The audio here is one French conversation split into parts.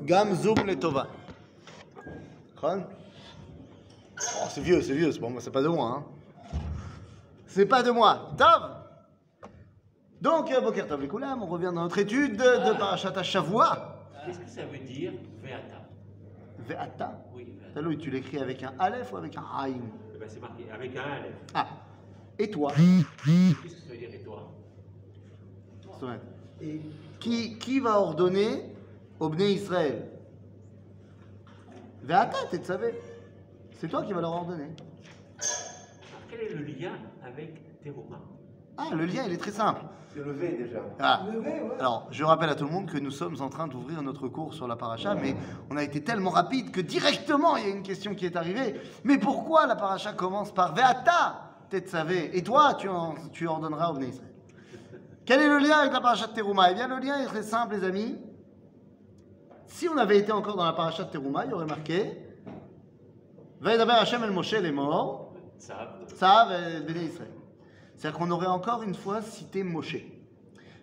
Gam Zoum Letova. Oh, c'est vieux, c'est pour moi, c'est pas de moi. Hein. C'est pas de moi. Tov. Donc, Boker Tov Lekoulam, on revient dans notre étude de Parashat Shavua. Qu'est-ce que ça veut dire Ve'ata? Ve'ata. Oui, Ve'ata. Talou, tu l'écris avec un Aleph ou avec un Aïn? Eh ben, c'est marqué avec un Aleph. Ah. Et toi? Qu'est-ce que ça veut dire et toi? Et qui va ordonner au Bnei Israël? Ve'ata, tu savais. C'est toi qui vas leur ordonner. Alors, quel est le lien avec Teruma? Ah, le lien, il est très simple. C'est le V déjà. Ah. Alors, je rappelle à tout le monde que nous sommes en train d'ouvrir notre cours sur la paracha, mais on a été tellement rapide que directement, il y a une question qui est arrivée. Mais pourquoi la paracha commence par Ve'ata, Tetzavé, et toi, tu ordonneras au Bnei Israël? Quel est le lien avec la paracha de Teruma? Eh bien, le lien est très simple, les amis. Si on avait été encore dans la paracha de Teruma, il y aurait marqué Vayedaber Hashem el Moshe les morts, Tzav et Bnei Israël. C'est-à-dire qu'on aurait encore une fois cité Moshe.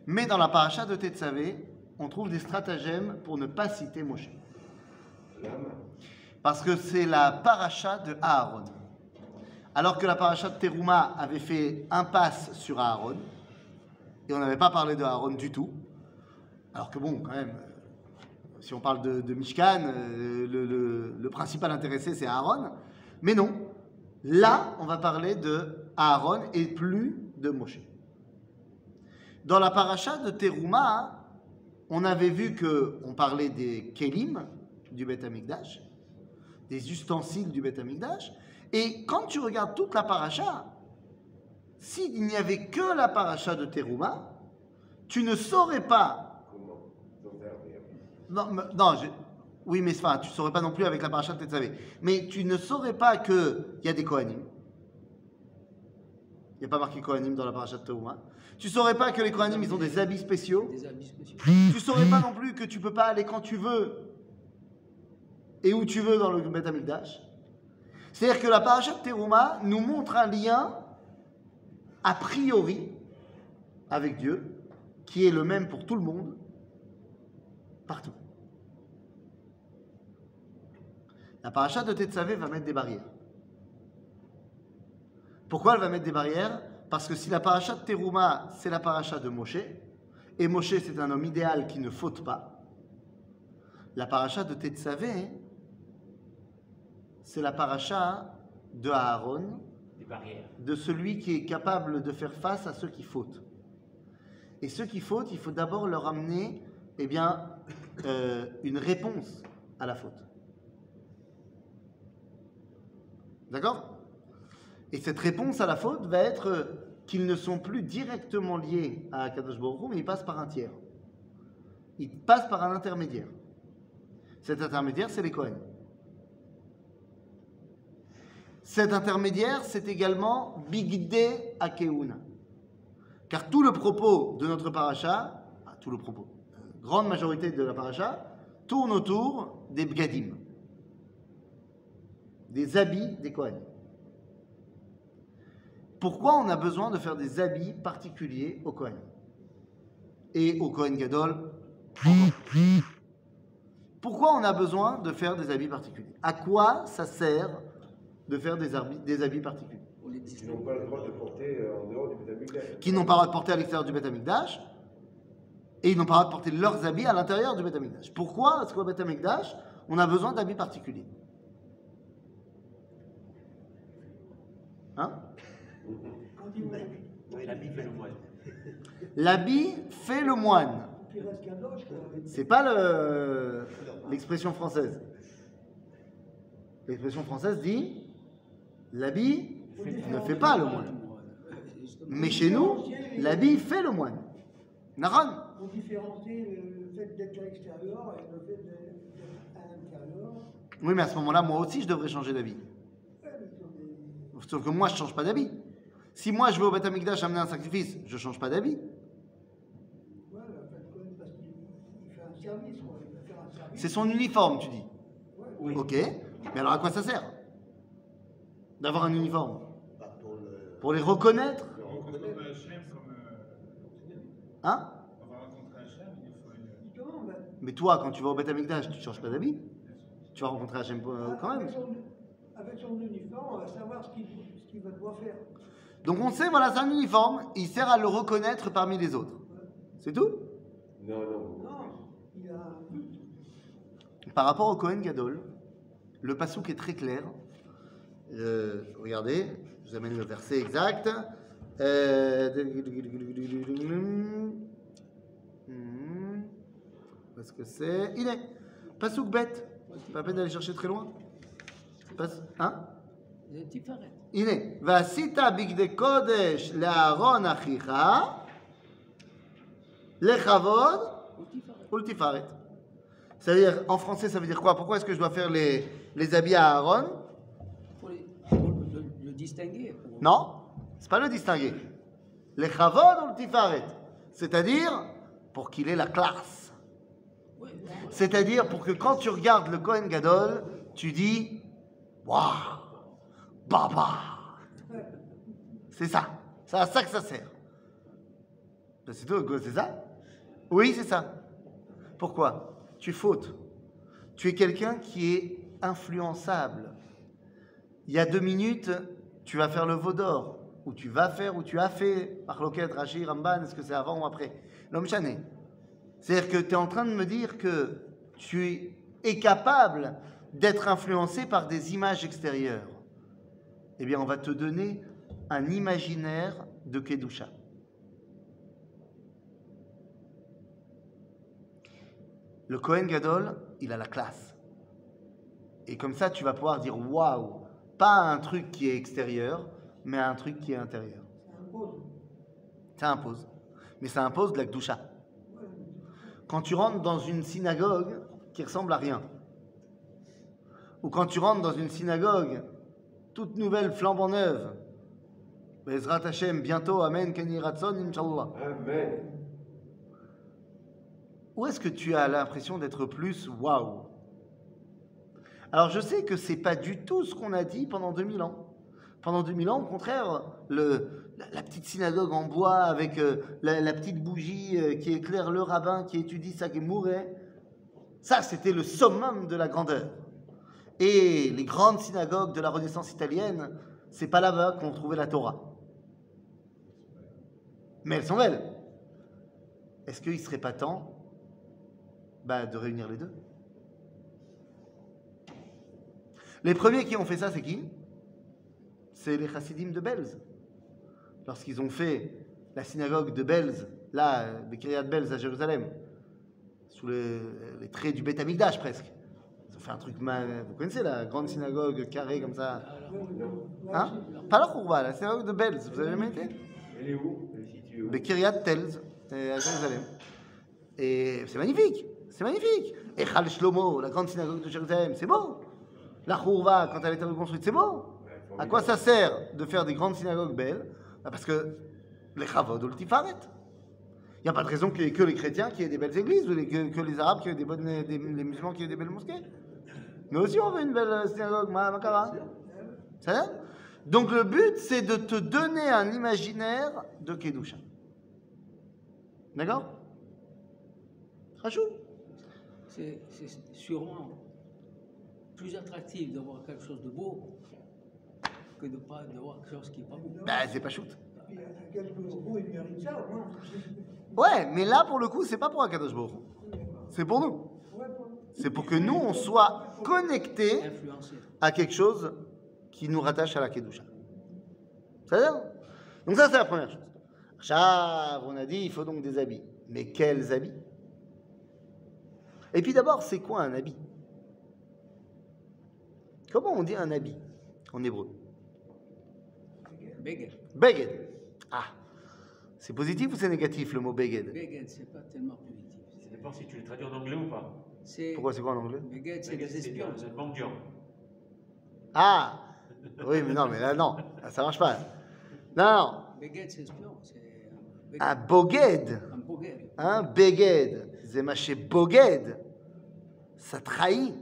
Mais dans la paracha de Tetzavé, on trouve des stratagèmes pour ne pas citer Moshe. Parce que c'est la paracha de Aaron. Alors que la paracha de Teruma avait fait impasse sur Aaron, et on n'avait pas parlé de Aaron du tout. Alors que bon, quand même, si on parle de Mishkan, le principal intéressé c'est Aaron. Mais non, là, on va parler de Aaron et plus de Moshe. Dans la paracha de Teruma, on avait vu qu'on parlait des Kélim du Beth Amikdash, des ustensiles du Beth Amikdash. Et quand tu regardes toute la paracha, s'il n'y avait que la paracha de Teruma, tu ne saurais pas. Oui, mais enfin, tu ne saurais pas non plus avec la paracha de Tetzavé. Mais tu ne saurais pas qu'il y a des Kohanim. Il n'y a pas marqué Kohanim dans la paracha de Teruma. Tu ne saurais pas que les Kohanim, ils ont des habits spéciaux. Tu ne saurais pas non plus que tu ne peux pas aller quand tu veux et où tu veux dans le Beth Amikdash. C'est-à-dire que la paracha de Teruma nous montre un lien a priori avec Dieu qui est le même pour tout le monde, partout. La paracha de Tetzavé va mettre des barrières. Pourquoi elle va mettre des barrières? Parce que si la paracha de Teruma, c'est la paracha de Moshe, et Moshe c'est un homme idéal qui ne faute pas, la paracha de Tetzavé, c'est la paracha de Aaron, de celui qui est capable de faire face à ceux qui fautent. Et ceux qui fautent, il faut d'abord leur amener une réponse à la faute. D'accord? Et cette réponse à la faute va être qu'ils ne sont plus directement liés à Akadosh Baruch Hu, mais ils passent par un tiers. Ils passent par un intermédiaire. Cet intermédiaire, c'est les Kohen. Cet intermédiaire, c'est également Bigdei Akeuna. Car tout le propos de notre paracha, grande majorité de la paracha, tourne autour des Bgadim, des habits des Kohen. Pourquoi on a besoin de faire des habits particuliers aux Kohen? Et au Kohen Gadol? Pourquoi on a besoin de faire des habits particuliers? À quoi ça sert de faire des habits particuliers? Qui n'ont pas le droit de porter en dehors du Beth Amikdash. Qui n'ont pas le droit de porter à l'extérieur du Beth Amikdash. Et ils n'ont pas le droit de porter leurs habits à l'intérieur du Beth Amikdash. Pourquoi est-ce qu'au Beth Amikdash, on a besoin d'habits particuliers? Hein? L'habit fait le moine. L'habit fait le moine. C'est pas l'expression française. L'expression française dit l'habit ne fait pas le moine. Mais chez nous, l'habit fait le moine. Naran. On différencie le fait d'être à l'extérieur et le fait d'être à l'intérieur. Oui, mais à ce moment-là, moi aussi, je devrais changer d'habit. Sauf que moi, je ne change pas d'habit. Si moi, je vais au Beth Amikdash amener un sacrifice, je ne change pas d'habit. Ouais, parce qu'il fait un service, quoi. Il va faire un service. C'est son uniforme, tu dis. Oui. Ok. Mais alors, à quoi ça sert d'avoir un uniforme? Pour les reconnaître. Hein? Justement, Mais toi, quand tu vas au Beth Amikdash, tu ne changes pas d'habit. Tu vas rencontrer Hachem quand même. Avec son uniforme, on va savoir ce qu'il va devoir faire. Donc on sait, voilà, c'est un uniforme, il sert à le reconnaître parmi les autres. C'est tout? Non, non. Non, il a un but. Par rapport au Kohen Gadol, le passouk est très clair. Regardez, je vous amène le verset exact. Où est-ce que c'est? Il est. Passouk bête. Pas la peine d'aller chercher très loin. Hein? Il est. Vasita bigde kodesh le'aron achicha lechavod ultifaret. C'est-à-dire, en français, ça veut dire quoi? Pourquoi est-ce que je dois faire les habits à Aaron? Pour le distinguer. Non, c'est pas le distinguer. Lechavod ultifaret. C'est-à-dire, pour qu'il ait la classe. C'est-à-dire, pour que quand tu regardes le Kohen Gadol, tu dis waouh, Baba. C'est ça. C'est à ça que ça sert. Ben, c'est tout, c'est ça? Oui, c'est ça. Pourquoi? Tu fautes. Tu es quelqu'un qui est influençable. Il y a 2 minutes, tu vas faire le veau d'or. Ou tu vas faire, ou tu as fait. Marloquet, Rashi, Ramban, est-ce que c'est avant ou après? L'homme chané. C'est-à-dire que tu es en train de me dire que tu es capable d'être influencé par des images extérieures. Eh bien, on va te donner un imaginaire de Kedusha. Le Kohen Gadol, il a la classe. Et comme ça, tu vas pouvoir dire waouh, pas un truc qui est extérieur, mais un truc qui est intérieur. Ça impose. Mais ça impose de la Kedusha. Quand tu rentres dans une synagogue qui ressemble à rien, ou quand tu rentres dans une synagogue toute nouvelle, flambant neuve, Bezrat Hashem, bientôt, Amen, Keni Ratson, Inch'Allah. Amen. Où est-ce que tu as l'impression d'être plus waouh? Alors je sais que c'est pas du tout ce qu'on a dit pendant 2000 ans. Pendant 2000 ans, au contraire, la petite synagogue en bois avec la petite bougie qui éclaire le rabbin qui étudie ça, qui est mouret, ça c'était le summum de la grandeur. Et les grandes synagogues de la Renaissance italienne, c'est pas là-bas qu'on trouvait la Torah. Mais elles sont belles. Est-ce qu'il ne serait pas temps de réunir les deux? Les premiers qui ont fait ça, c'est qui? C'est les chassidim de Belz. Lorsqu'ils ont fait la synagogue de Belz, là, de Kiryat Belz à Jérusalem, sous les traits du Beth Amikdash presque. Ils ont fait un truc vous connaissez la grande synagogue carrée comme ça? Hein? Pas la Khourba, la synagogue de Belz, vous avez jamais été? Elle est où? Elle est située où? De Kiryat Belz à Jérusalem. Et c'est magnifique, c'est magnifique. Et Chal Shlomo, la grande synagogue de Jérusalem, c'est beau. La Khourba, quand elle a été reconstruite, c'est beau. À quoi ça sert de faire des grandes synagogues belles? Parce que les Chavod ou le Tifaret. Il n'y a pas de raison qu'il n'y ait que les chrétiens qui aient des belles églises, ou que les arabes qui aient les musulmans qui aient des belles mosquées. Nous aussi, on veut une belle synagogue, Makara. C'est ça? Donc le but, c'est de te donner un imaginaire de Kedusha. D'accord? Rachou? C'est sûrement plus attractif de voir quelque chose de beau que de pas de voir quelque chose qui n'est pas beau. C'est pas shoot. Il y a quelques euros, il mérite ça, au moins. Ouais, mais là, pour le coup, c'est pas pour Akadosh Baruch Hu. C'est pour nous. C'est pour que nous, on soit connectés Influencé. à quelque chose qui nous rattache à la Kedusha. C'est-à-dire? Donc ça, c'est la première chose. Chav, on a dit, il faut donc des habits. Mais quels habits? Et puis d'abord, c'est quoi un habit? Comment on dit un habit en hébreu? Beged. Beged. Ah, c'est positif ou c'est négatif le mot beged? Beged, c'est pas tellement positif. C'est- Ça dépend si tu le traduis en anglais ou pas. C'est Pourquoi c'est quoi en anglais? Beged, c'est des espions. C'est mendiant. Ah, oui, mais non, là, ça marche pas. Non, Beged, c'est espion. C'est un boged, un Beged. un beged, zemaché boged, ça trahit.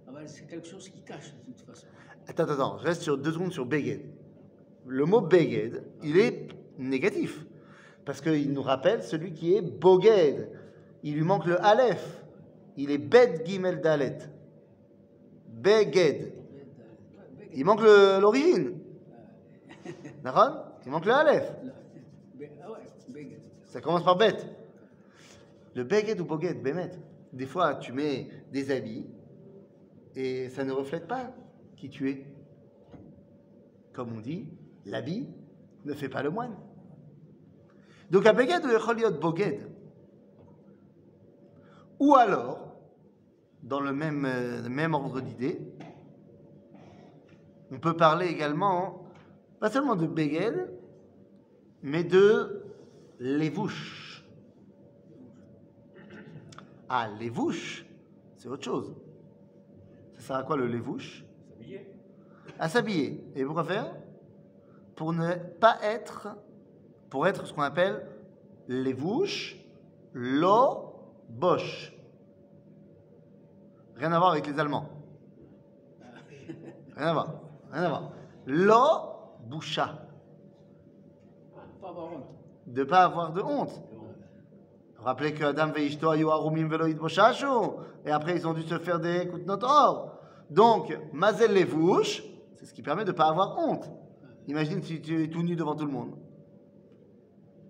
Ah ben, c'est quelque chose qui cache de toute façon. Attends, je reste sur 2 secondes sur beged. Le mot beged, il est négatif, parce qu'il nous rappelle celui qui est boged. il lui manque le Aleph. Il est Bet Gimel Dalet. Beged. Il manque l'origine. D'accord? Il manque le Aleph. Ah ouais, Beged. Ça commence par Bet. Le Beged ou Boged, Bémet. Des fois, tu mets des habits et ça ne reflète pas qui tu es. Comme on dit, l'habit ne fait pas le moine. Donc, à Beged ou Echoliot Boged. Ou alors, dans le même ordre d'idée, on peut parler également, pas seulement de Beged, mais de Levouche. Ah, Levouche, c'est autre chose. Ça sert à quoi le Levouche? S'habiller. À s'habiller. Et pourquoi faire? Pour ne pas être, pour être ce qu'on appelle Levouche, lo bosch. Rien à voir avec les Allemands. Rien à voir. Rien à voir. Lo boucha. Pas avoir honte. De ne pas avoir de honte. Rappelez que Adam veishto ayu arumim velo yitboshashu. Et après, ils ont dû se faire des coups de notre or. Donc, mazel levouche, c'est ce qui permet de ne pas avoir honte. Imagine si tu es tout nu devant tout le monde.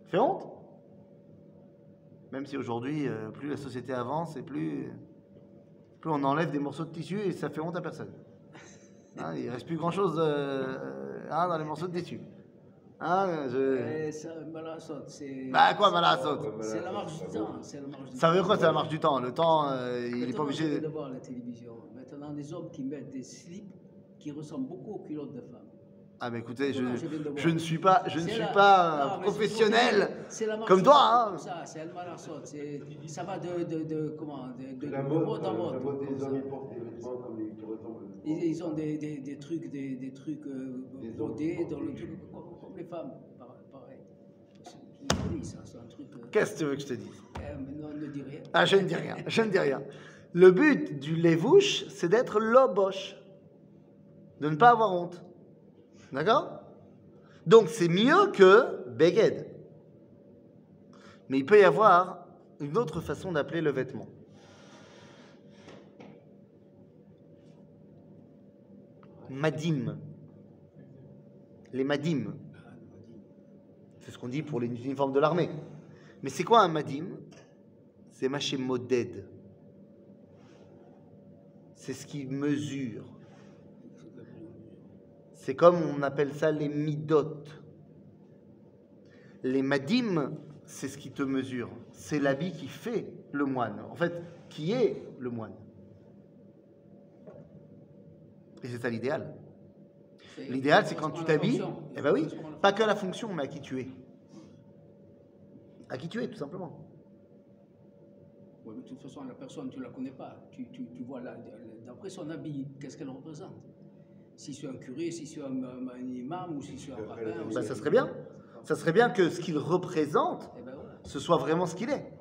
Fait honte? Même si aujourd'hui, plus la société avance et plus on enlève des morceaux de tissu et ça fait honte à personne. Hein, il ne reste plus grand-chose dans les morceaux de tissu. Hein, Ça, Malasot, c'est. Bah quoi, Malasot? C'est la marche du temps. C'est la marche du Ça veut dire temps. quoi, c'est la marche du temps? Le temps, il n'est pas Maintenant, obligé. je viens de voir la télévision. Maintenant, des hommes qui mettent des slips qui ressemblent beaucoup aux culottes de femmes. Ah, mais écoutez, Non, je viens de voir. je ne suis pas C'est la- un Non, mais professionnel c'est la marche comme du toi. temps, Hein. comme ça, c'est le Malasot. Ça va de La mode en la mode. mode des hommes, ils portent des vêtements comme les qui ressemblent. Ils ont des trucs brodés dans le truc comme les femmes, pareil. C'est un truc. Qu'est-ce que tu veux que je te dise? Mais non, ne dis rien. Ah, je ne dis rien, je ne dis rien. Le but du levouche, c'est d'être loboche, de ne pas avoir honte. D'accord? Donc c'est mieux que beged. Mais il peut y avoir une autre façon d'appeler le vêtement. Madim. Les madim. C'est ce qu'on dit pour les uniformes de l'armée. Mais c'est quoi un madim? C'est maché moded. C'est ce qui mesure. C'est comme on appelle ça les midot. Les madim, c'est ce qui te mesure. C'est l'habit qui fait le moine. En fait, qui est le moine. Et c'est ça l'idéal. L'idéal, c'est quand tu t'habilles, eh ben oui, pas que la fonction, mais à qui tu es. À qui tu es, tout simplement. Oui, mais de toute façon, la personne, tu ne la connais pas. Tu vois, d'après son habit, qu'est-ce qu'elle représente? Si c'est un curé, si c'est un imam, ou si c'est un rabbin. Ben, ça serait bien. Ça serait bien que ce qu'il représente, Eh ben voilà. ce soit vraiment ce qu'il est.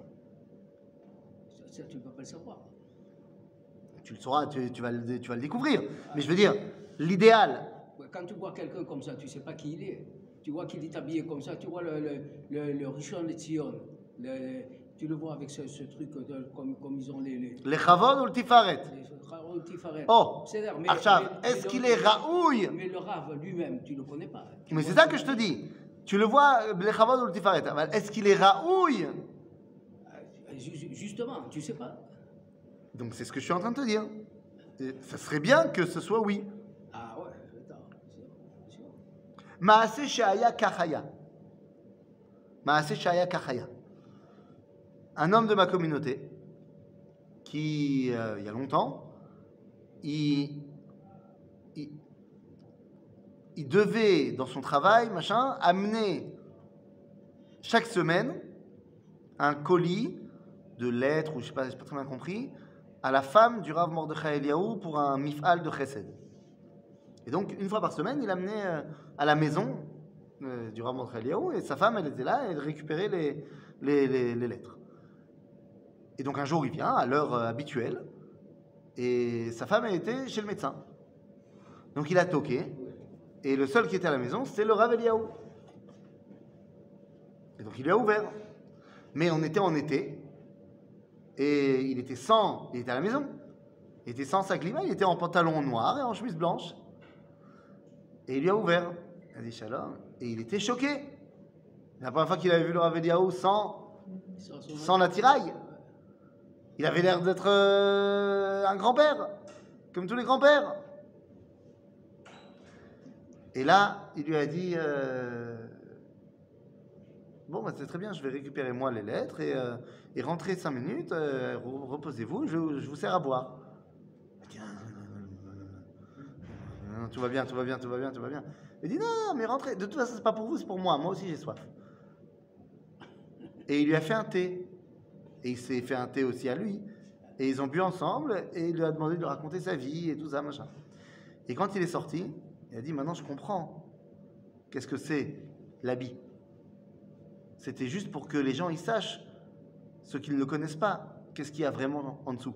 Ça, tu ne peux pas le savoir. Tu le sauras, tu vas le découvrir. Mais je veux dire, l'idéal, Ouais, quand tu vois quelqu'un comme ça, tu ne sais pas qui il est. Tu vois qu'il est habillé comme ça. Tu vois le Rishon LeZion. Tu le vois avec ce truc comme ils ont les chavod ou le tifaret. Raoul Tifaret. Oh, C'est-à-dire, Achav, est-ce qu'il est raouille? Mais le Rav lui-même, tu ne le connais pas. Mais c'est ça que je te dis. Tu le vois, le chavod ou le tifaret. Est-ce qu'il est raouille? Justement, tu ne sais pas. Donc c'est ce que je suis en train de te dire. Et ça serait bien que ce soit oui. Ah ouais, attends. C'est sûr. Maaseh she'aya kachaya. Maaseh she'aya kachaya. Un homme de ma communauté qui, il y a longtemps, il devait, dans son travail, machin, amener chaque semaine un colis de lettres, ou je sais pas très bien compris, à la femme du Rav Mordechai Eliaou pour un mif'al de chesed. Et donc, une fois par semaine, il amenait à la maison du Rav Mordechai Eliaou, et sa femme, elle était là, et elle récupérait les lettres. Et donc, un jour, il vient à l'heure habituelle, et sa femme, elle était chez le médecin. Donc, il a toqué, et le seul qui était à la maison, c'était le Rav Eliaou. Et donc, il lui a ouvert. Mais on était en été, Et il était à la maison. Il était sans sa glima, il était en pantalon noir et en chemise blanche. Et il lui a ouvert. Il a dit Shalom. Et il était choqué. La première fois qu'il avait vu le Rav Eliaou sans l'attirail. Il avait l'air d'être un grand-père, comme tous les grands-pères. Et là, il lui a dit bon, bah, c'est très bien, je vais récupérer moi les lettres et rentrer 5 minutes, reposez-vous, je vous sers à boire. Il dit non, tout va bien. Il dit non, mais rentrez, de toute façon, c'est pas pour vous, c'est pour moi aussi j'ai soif. Et il lui a fait un thé. Et il s'est fait un thé aussi à lui. Et ils ont bu ensemble et il lui a demandé de lui raconter sa vie et tout ça, machin. Et quand il est sorti, il a dit maintenant je comprends. Qu'est-ce que c'est l'habit? C'était juste pour que les gens ils sachent, ceux qui ne le connaissent pas, qu'est-ce qu'il y a vraiment en dessous.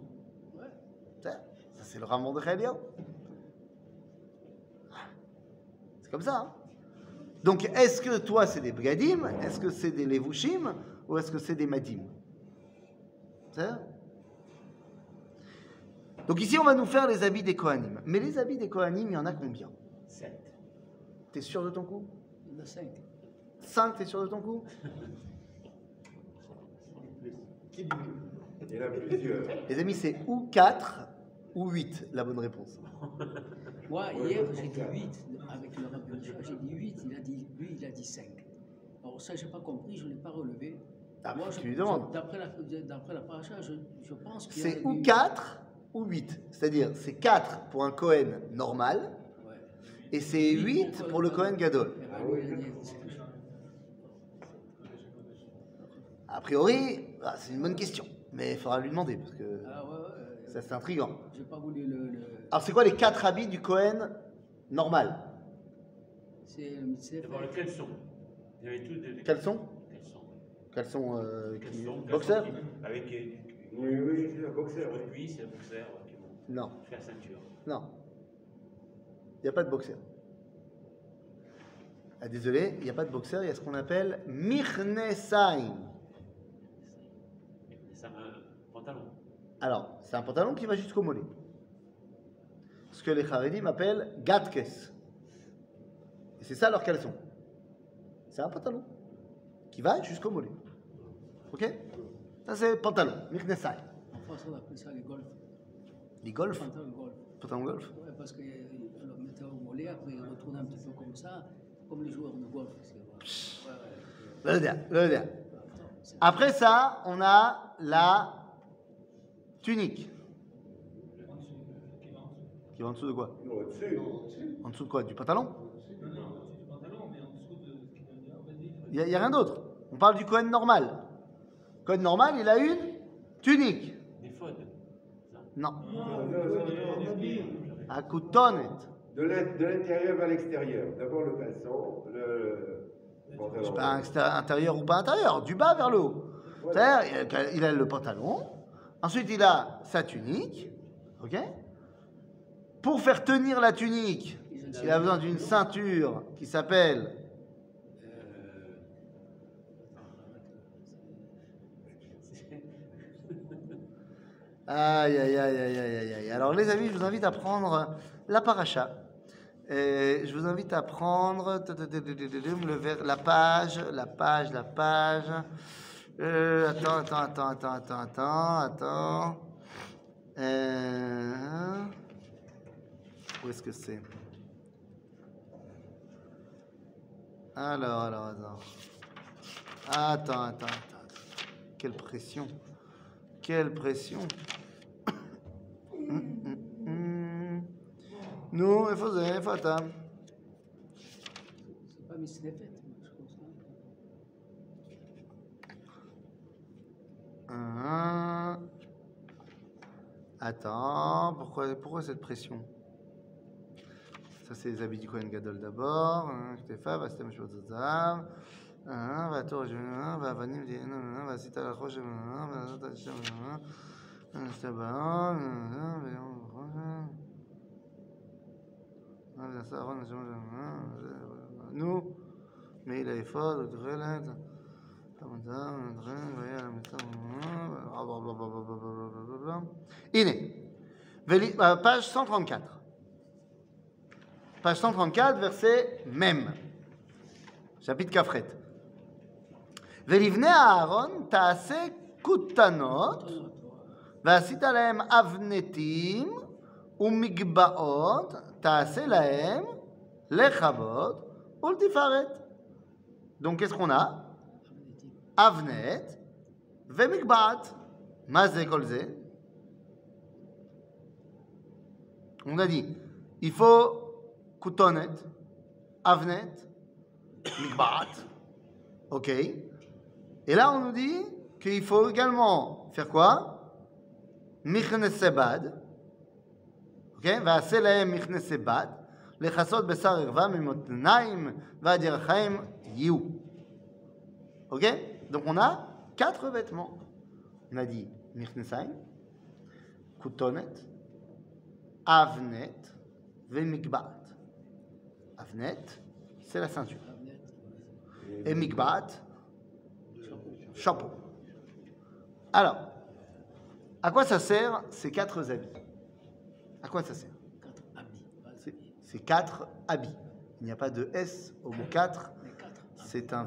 Ça c'est le Rav Mordechai Eliyahu. C'est comme ça. Hein. Donc est-ce que toi c'est des Bgadim? Est-ce que c'est des Levushim? Ou est-ce que c'est des Madim? Donc ici on va nous faire les habits des Kohanim. Mais les habits des Kohanim, il y en a combien? 7. T'es sûr de ton coup? Il y en a 5. 5, t'es sûr de ton coup? Il y en a plusieurs. Les amis, c'est ou 4 ou 8 la bonne réponse. Moi, hier, j'ai dit 8. Avec le Rav Eliaou, j'ai dit 8. Lui, il a dit 5. Alors ça, je n'ai pas compris, je ne l'ai pas relevé. Ah, Moi, tu lui demandes. D'après la paracha, je pense qu'il y a C'est ou 4 ou 8. C'est-à-dire, c'est 4 pour un Kohen normal Ouais. et c'est 8 pour le Kohen Gadol. Ah oui, A priori, c'est une bonne question. Mais il faudra lui demander parce que ah ouais, ça c'est intriguant. j'ai pas voulu le... Alors, c'est quoi les 4 habits du Kohen normal? C'est le mitzvah. D'abord, le caleçon. Il y avait tout des Caleçon? caleçons. Caleçon Caleçon, boxer? avec Oui, c'est un boxeur. le cuisse, c'est un boxer qui vont Non, faire la ceinture. non. Il n'y a pas de boxer. Ah, désolé, il n'y a pas de boxer, il y a ce qu'on appelle Mirnesaim. C'est un pantalon. Alors, c'est un pantalon qui va jusqu'au mollet. Ce que les Haredim appellent Gatkes. Et c'est ça leur caleçon. C'est un pantalon qui va jusqu'au mollet. Ok? Ça c'est pantalon, Mirnesaim. En France, on appelle ça les golfs. Les golfs? Pantalon golf. Pantalon golf? Ouais, parce qu'on le mettait au mollet, après il retourne un petit peu comme ça, comme les joueurs de golf. Le dire. Après ça, on a la tunique. Qui va en dessous de quoi? Non, au-dessus. En dessous de quoi? Du pantalon? Il n'y a rien d'autre. On parle du Kohen normal. Kohen normal, il a une tunique. Des phones. Non. Non. À coutonnet. De l'intérieur vers l'extérieur. D'abord le caleçon, le pantalon. Pas intérieur ou pas intérieur, du bas vers le haut. Voilà. C'est-à-dire, il a le pantalon. Ensuite, il a sa tunique. Ok? Pour faire tenir la tunique, il a besoin d'une ceinture qui s'appelle. Aïe, aïe, aïe, aïe, aïe, aïe. Alors, les amis, je vous invite à prendre la paracha. Et je vous invite à prendre la page. Attends. Où est-ce que c'est? Alors. Attends. Quelle pression. Non, איפה אתה? C'est pas Misnefet, je pense. Attends, pourquoi cette pression? Ça, c'est les habits du Kohen Gadol d'abord. כתפיו, ועשית משפט זהב. והתור והאבנים, ועשית על החוש, ועשית על השם, ועשית באון, ויום בחושן. ועשה ארון השם, נו, מעיל האפוד, ותכלת. Page 134. Page 134, verset Mem. chapitre Kafret. ולבני אהרון תעשה כותנות, ועשית להם אבנתים ומגבעות, תעשה להם לכבוד ולתפארת. Donc qu'est-ce qu'on a? Avnet ומגבעת. מה זה כל זה? On a dit, il faut כותונת, אבנת, מגבעת. Ok. Et là, on nous dit qu'il faut également faire quoi? Michnesebad. Ok? ועשה להם מכנסבד, לכסות בשר ערווה ממותניים ועד ירחיים יהיו. Ok? Donc on a 4 vêtements. On a dit מכנסיים, כותונת, אבנת ומגבעת. אבנת, c'est la ceinture. Et migbat, chapeau. Alors, à quoi ça sert ces 4 habits? À quoi ça sert? C'est 4 habits. Il n'y a pas de S au mot 4. C'est un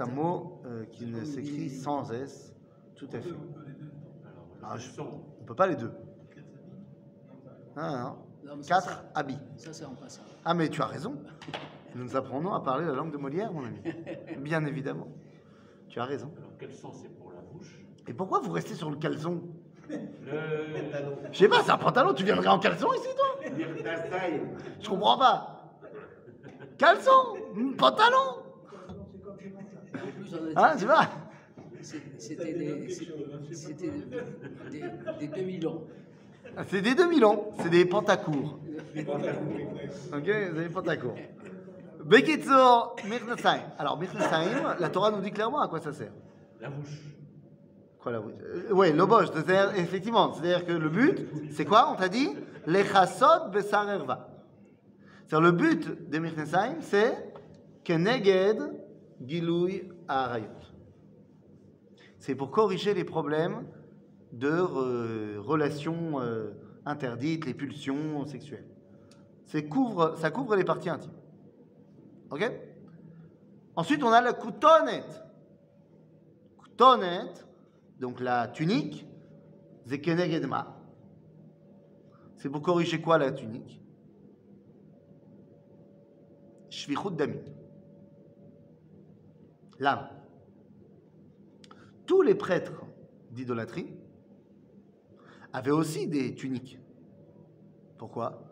mot qui ne s'écrit sans S. Tout à fait. Alors, on ne peut pas les deux. Non. 4 habits. Ça, c'est en passant. Ah, mais tu as raison. Nous apprenons à parler la langue de Molière, mon ami. Bien évidemment. Tu as raison. Alors, caleçon, c'est pour la bouche. Et pourquoi vous restez sur le caleçon? Le... Je sais pas, c'est un pantalon. Tu viendrais en caleçon ici, toi? Je comprends pas. Caleçon, pantalon. En plus, on a dit- Hein, tu vois? C'était des demi-longs. C'est des demi-longs, c'est des pantacours. Ok, c'est des pantacours. Bekitsur, Mirnesaim. Alors, Mirnesaim, la Torah nous dit clairement à quoi ça sert. La bouche. Quoi la bouche? Oui, l'oboche, c'est-à-dire, effectivement. C'est-à-dire que le but, c'est quoi? On t'a dit les chassot besar erva. C'est-à-dire, le but de Mirnesaim, c'est keneged gilui arayot. C'est pour corriger les problèmes de relations interdites, les pulsions sexuelles. Ça couvre les parties intimes. Ok? Ensuite, on a la koutonet. Koutonet, donc la tunique, zekenegedma. C'est pour corriger quoi la tunique? Shvichut dami. L'âme. Tous les prêtres d'idolâtrie avaient aussi des tuniques. Pourquoi?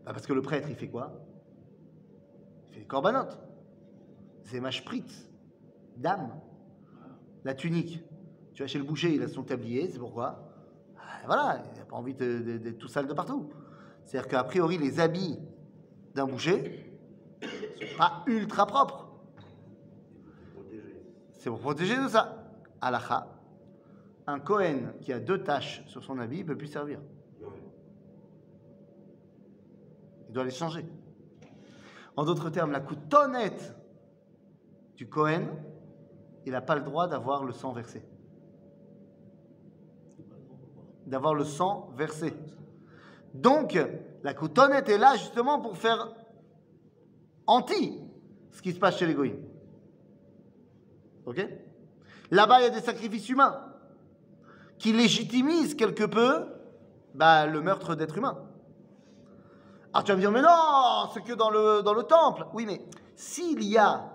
Parce que le prêtre, il fait quoi? Il fait des corbanotes. C'est mashpritz, d'âme. La tunique. Tu vas chez le boucher, il a son tablier, c'est pourquoi? Voilà, il n'a pas envie d'être tout sale de partout. C'est-à-dire qu'a priori, les habits d'un boucher ne sont pas ultra propres. C'est pour protéger de ça. Halakha. Un Kohen qui a 2 taches sur son habit ne peut plus servir. Il doit les changer. En d'autres termes, la coutonnette du Kohen, il n'a pas le droit d'avoir le sang versé. D'avoir le sang versé. Donc, la coutonnette est là justement pour faire anti ce qui se passe chez les goïms. Ok? Là-bas, il y a des sacrifices humains qui légitimise quelque peu le meurtre d'êtres humains. Alors tu vas me dire, mais non, c'est que dans le temple. Oui, mais s'il y a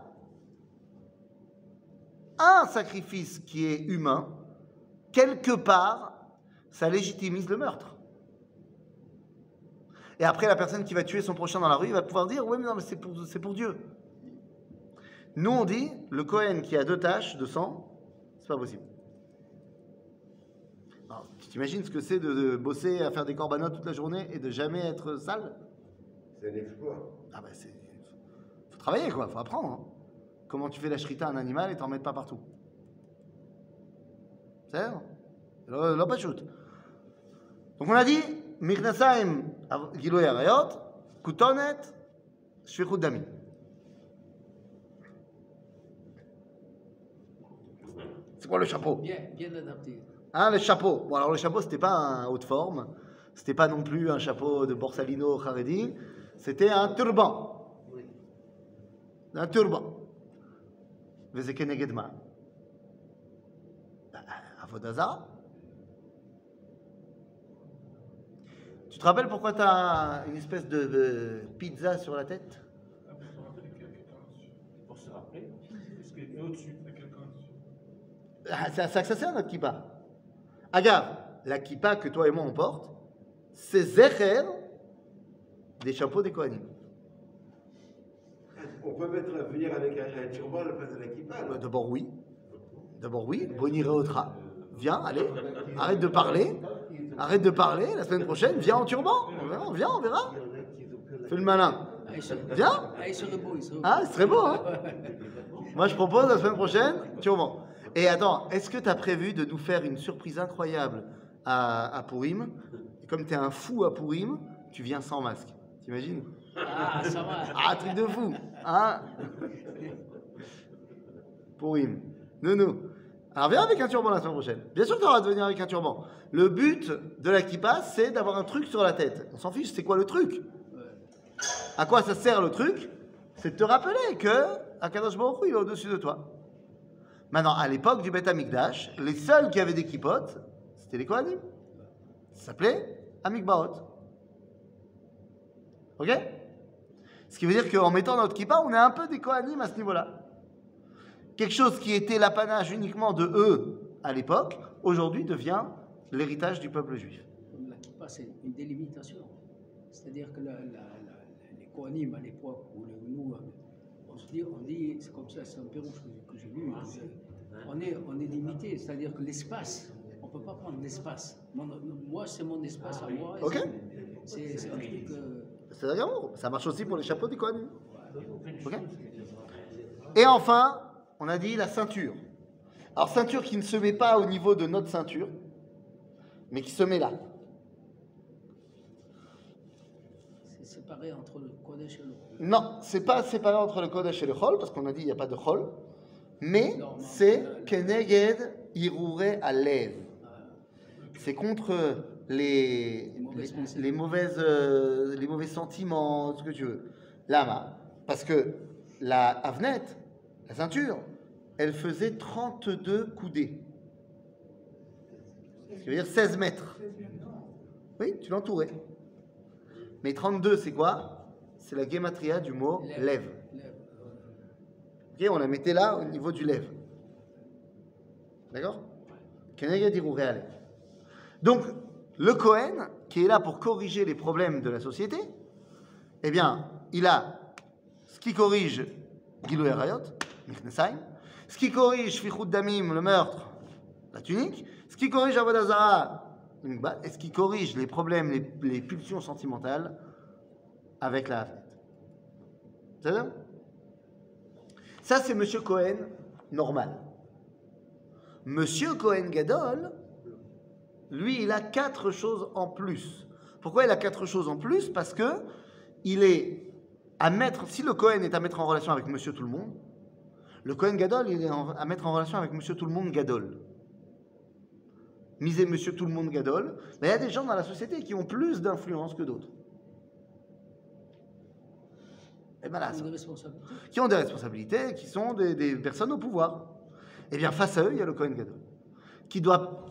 un sacrifice qui est humain, quelque part, ça légitimise le meurtre. Et après, la personne qui va tuer son prochain dans la rue, il va pouvoir dire, oui, mais non, mais c'est pour Dieu. Nous, on dit, le Kohen qui a 2 taches de sang, c'est pas possible. Alors, tu t'imagines ce que c'est de bosser à faire des corbanotes toute la journée et de jamais être sale? C'est un exploit. Ah ben faut travailler quoi, faut apprendre. Hein. Comment tu fais la shrita à un animal et t'en mets pas partout? C'est là pas shoot. Donc on a dit Mirnasaim Giloy Arayot, Kutonet, Shvichut Dami. C'est quoi le chapeau? Bien adapté. Hein, le chapeau. Bon, alors le chapeau, c'était pas un haute forme. C'était pas non plus un chapeau de Borsalino Haredi. C'était un turban. Un turban. Vezeke negedma. Avodazara. Tu te rappelles pourquoi tu as une espèce de pizza sur la tête? Pour se rappeler, parce qu'il est au-dessus, il y a quelqu'un au-dessus. C'est à ça que ça sert notre kippa. Agave, la kippa que toi et moi on porte, c'est zecher des chapeaux des Kohanim. On peut venir avec un turban à la place de la kippa. D'abord oui. Boniré Otra. Viens, allez, arrête de parler. Arrête de parler, la semaine prochaine, viens en turban. Viens, on verra. Fais le malin. Viens. Il serait beau, il serait beau. Ah, ce serait beau, hein. Moi, je propose la semaine prochaine, turban. Et attends, est-ce que tu as prévu de nous faire une surprise incroyable à Purim? Et comme tu es un fou à Purim, tu viens sans masque. T'imagines? Ah, ça va. Ah, truc de fou. Hein? Purim. Nounou. Alors viens avec un turban la semaine prochaine. Bien sûr que tu auras de venir avec un turban. Le but de la kippa, c'est d'avoir un truc sur la tête. On s'en fiche, c'est quoi le truc? À quoi ça sert le truc? C'est de te rappeler que Akadosh Baruch Hu, il est au-dessus de toi. Maintenant, à l'époque du Beth Amikdash, les seuls qui avaient des kippotes, c'était les Kohanim. Ça s'appelait Amikbaot. Ok? Ce qui veut dire qu'en mettant notre kippa, on est un peu des Kohanim à ce niveau-là. Quelque chose qui était l'apanage uniquement de eux à l'époque, aujourd'hui devient l'héritage du peuple juif. La kippa, c'est une délimitation. C'est-à-dire que les Kohanim à l'époque, où nous, on dit, c'est comme ça, c'est un pérouche que j'ai lu, on est limité, c'est-à-dire que l'espace, on ne peut pas prendre l'espace. Moi, c'est mon espace à moi. Ok. C'est un truc. C'est d'accord. Ça marche aussi pour les chapeaux des Kohanim. Ok. Et enfin, on a dit la ceinture. Alors, ceinture qui ne se met pas au niveau de notre ceinture, mais qui se met là. C'est séparé entre le Kodesh et le Chol. Non, c'est pas séparé entre le Kodesh et le Chol, parce qu'on a dit il n'y a pas de Chol, mais c'est Keneged Irure Alev. C'est contre les mauvais sentiments, ce que tu veux. Lama, parce que la Avnet, la ceinture, elle faisait 32 coudées. Ce qui veut dire 16 mètres. Oui, tu l'entourais. Mais 32, c'est quoi? C'est la gématria du mot lève. Ok, on la mettait là, au niveau du lève. D'accord? Donc, le Kohen, qui est là pour corriger les problèmes de la société, eh bien, il a ce qui corrige Gilou Erayot, Nichnesaim, ce qui corrige Fichut Damim, le meurtre, la tunique, ce qui corrige Avodah Zarah, et ce qui corrige les problèmes, les pulsions sentimentales avec la Hafnet. C'est ça? Ça, c'est Monsieur Cohen normal. Monsieur Cohen Gadol, lui, il a 4 choses en plus. Pourquoi il a 4 choses en plus? Parce que il est à mettre, si le Cohen est à mettre en relation avec Monsieur Tout le Monde, le Cohen Gadol, il est à mettre en relation avec Monsieur Tout le Monde Gadol. Misez Monsieur Tout le Monde Gadol, mais il y a des gens dans la société qui ont plus d'influence que d'autres. Et ben là, qui ont des responsabilités, qui sont des personnes au pouvoir. Et bien face à eux, il y a le Cohen Gadol, qui doit,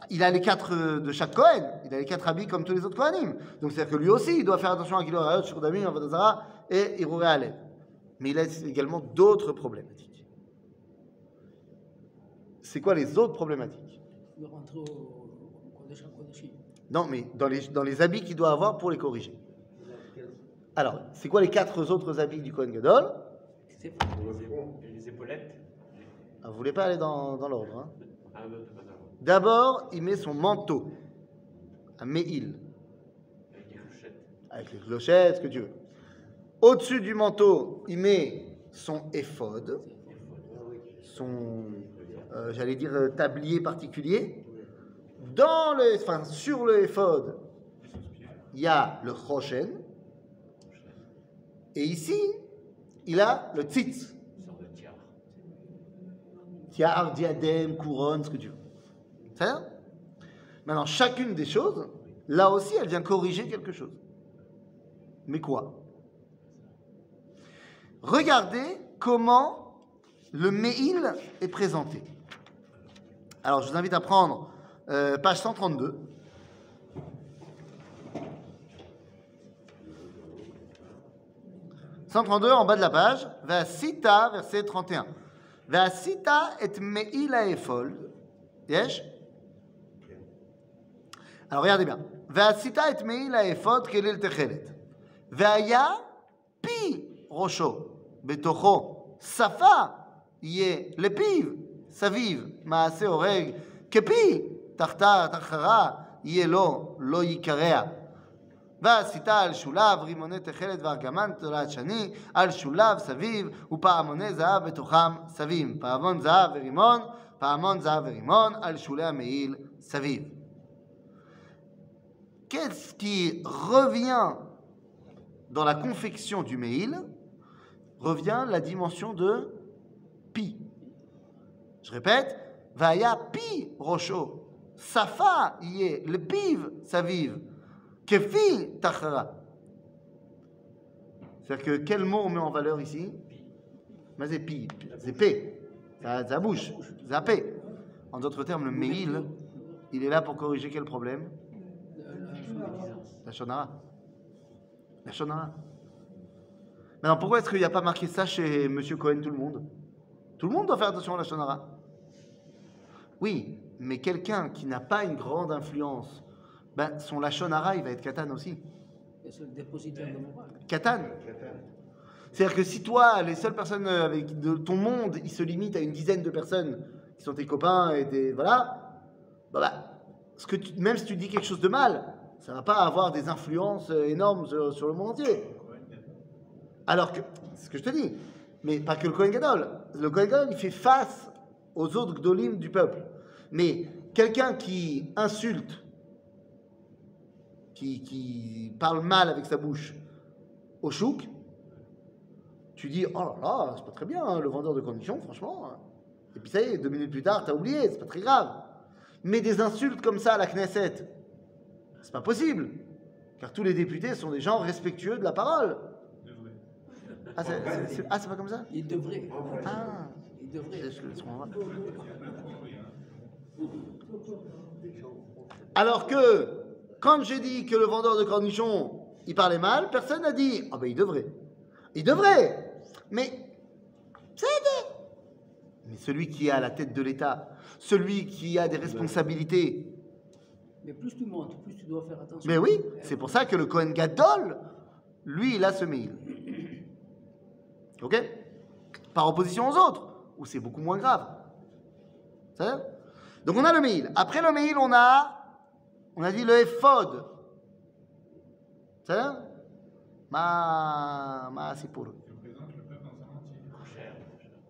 il a les 4 de chaque Cohen, il a les 4 habits comme tous les autres Kohanim. Donc c'est-à-dire que lui aussi, il doit faire attention à Gilou Arayot, Shur Damim, Avodah Zarah et Irurei Alev. Mais il a également d'autres problématiques. C'est quoi les autres problématiques? De rentrer au Kodesh HaKodashim. Non, mais dans les habits qu'il doit avoir pour les corriger. Alors, c'est quoi les 4 autres habits du Kohen Gadol? Les épaulettes. Ah, vous voulez pas aller dans l'ordre, hein? Ah, non, c'est pas ça. D'abord, il met son manteau, un me'il, Avec les clochettes. avec les clochettes, ce que tu veux. Au-dessus du manteau, il met son éphod, son, j'allais dire, tablier particulier. Sur le éphod, il y a le choshen. Et ici, il a le tzitz. Une sorte de tiare. tiare, diadème, couronne, ce que tu veux. C'est ça? Maintenant, chacune des choses, là aussi, elle vient corriger quelque chose. Mais quoi? Regardez comment le Meil est présenté. Alors, je vous invite à prendre page 132. « 132 en bas de la page, Vasita, verset 31. Vasita et Meil haéphod. Yesh? Alors regardez bien. Vasita et Meil haéphod kelel techelet. Vaya pi rosho betocho safa yé lepiv saviv maase oreg kepi tachta tachara yé lo yikarea. ועשית על שולב רימוני תכלת וארגמן תולעת שני על שולב סביב ופעמוני זהב בתוכם סביב פעמון זהב ורימון על שולי המעיל סביב. Qu'est-ce qui revient dans la confection du Meil? Revient la dimension de pi. Je répète, vaya pi rosho safa yé le piv saviv Kefi tachara. C'est-à-dire que quel mot on met en valeur ici? Mais c'est pi, c'est p. Ça bouge, c'est p. En d'autres termes, le Meil, il est là pour corriger quel problème? La shonara. La shonara. Maintenant, pourquoi est-ce qu'il n'y a pas marqué ça chez M. Cohen, tout le monde? Tout le monde doit faire attention à la shonara. Oui, mais quelqu'un qui n'a pas une grande influence, ben, son lachon hara, il va être katan aussi. C'est le dépositaire de morale. Katan. C'est-à-dire que si toi, les seules personnes avec de ton monde, il se limite à une dizaine de personnes qui sont tes copains et tes. Voilà. Même si tu dis quelque chose de mal, ça ne va pas avoir des influences énormes sur le monde entier. Alors que. C'est ce que je te dis. Mais pas que le Kohen Gadol. Le Kohen Gadol, il fait face aux autres Gdolim du peuple. Mais quelqu'un qui insulte, qui parle mal avec sa bouche au chouk, tu dis, oh là là, c'est pas très bien, hein, le vendeur de cornichons, franchement. Et puis ça y est, 2 minutes plus tard, t'as oublié, c'est pas très grave. Mais des insultes comme ça à la Knesset, c'est pas possible. Car tous les députés sont des gens respectueux de la parole. Ah, c'est pas comme ça? Il devrait. Ah, Il devrait. Alors que, quand j'ai dit que le vendeur de cornichons, il parlait mal, personne n'a dit « Ah ben il devrait ». Il devrait, mais c'est aidé. Mais celui qui est à la tête de l'État, celui qui a des responsabilités. Mais plus tu montes, plus tu dois faire attention. Mais oui, c'est pour ça que le Kohen Gadol, lui, il a ce Meil. Ok? Par opposition aux autres, où c'est beaucoup moins grave. Ça? Donc on a le Meil. Après le Meil, on a dit le Ephod. C'est ça? Ma Sipur.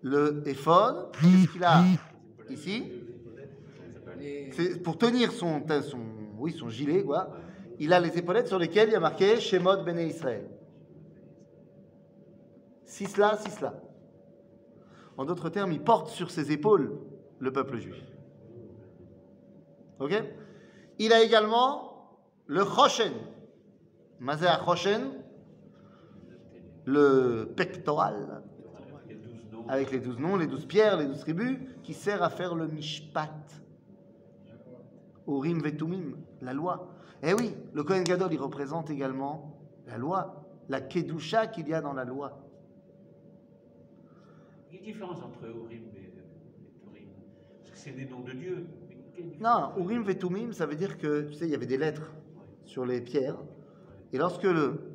Le Ephod, qu'est-ce qu'il a ici? C'est pour tenir son gilet, quoi. Il a les épaulettes sur lesquelles il y a marqué Shemot Bene Israël. Sisla. En d'autres termes, il porte sur ses épaules le peuple juif. Ok? Il a également le Choshen. Mazé à Choshen, le pectoral, avec les 12 noms, les 12 pierres, les 12 tribus, qui sert à faire le mishpat. Urim vetumim, la loi. Eh oui, le Kohen Gadol, il représente également la loi, la kedusha qu'il y a dans la loi. Il y a une différence entre Urim et Turim. Parce que c'est des noms de Dieu. Non, Urim vetumim, ça veut dire que, tu sais, il y avait des lettres sur les pierres. Et lorsque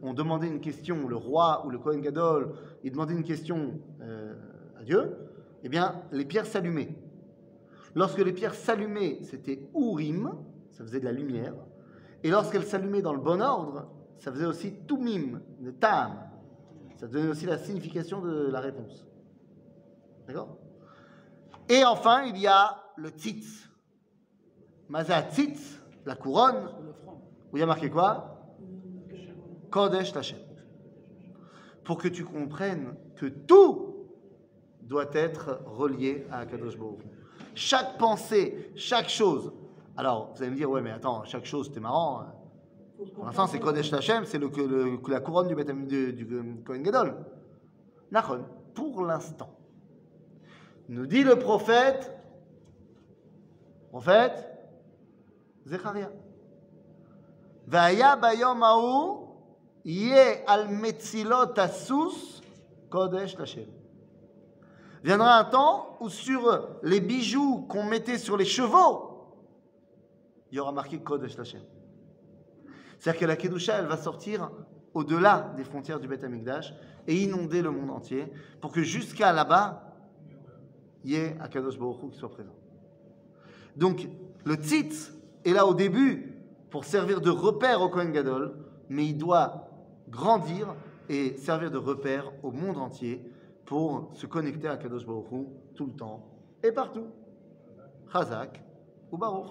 on demandait une question, le roi ou le Kohen Gadol, il demandait une question à Dieu, eh bien, les pierres s'allumaient. Lorsque les pierres s'allumaient, c'était Urim, ça faisait de la lumière. Et lorsqu'elles s'allumaient dans le bon ordre, ça faisait aussi Tumim, de Tam. Ça donnait aussi la signification de la réponse. D'accord? Et enfin, il y a le Tzitz. Mazat Tzitz, la couronne, où il y a marqué quoi? Kodesh Lachem. Pour que tu comprennes que tout doit être relié à Akadosh Baruch Hu. Chaque pensée, chaque chose. Alors, vous allez me dire, ouais, mais attends, chaque chose, c'était marrant. Pour l'instant, c'est Kodesh Hashem, c'est la couronne du Kohen Gadol. Nachon, pour l'instant. Nous dit le prophète, Zecharia. Vaya bayom hahu yeh al metzilot asus Kodesh Hashem. Viendra un temps où sur les bijoux qu'on mettait sur les chevaux, il y aura marqué Kodesh Hashem. C'est-à-dire que la Kedusha, elle va sortir au-delà des frontières du Beth Amikdash et inonder le monde entier pour que jusqu'à là-bas, il y ait Akadosh Baruch Hu qui soit présent. Donc, le tzitz est là au début pour servir de repère au Kohen Gadol, mais il doit grandir et servir de repère au monde entier pour se connecter à Akadosh Baruch Hu tout le temps et partout. Chazak ou Baruch.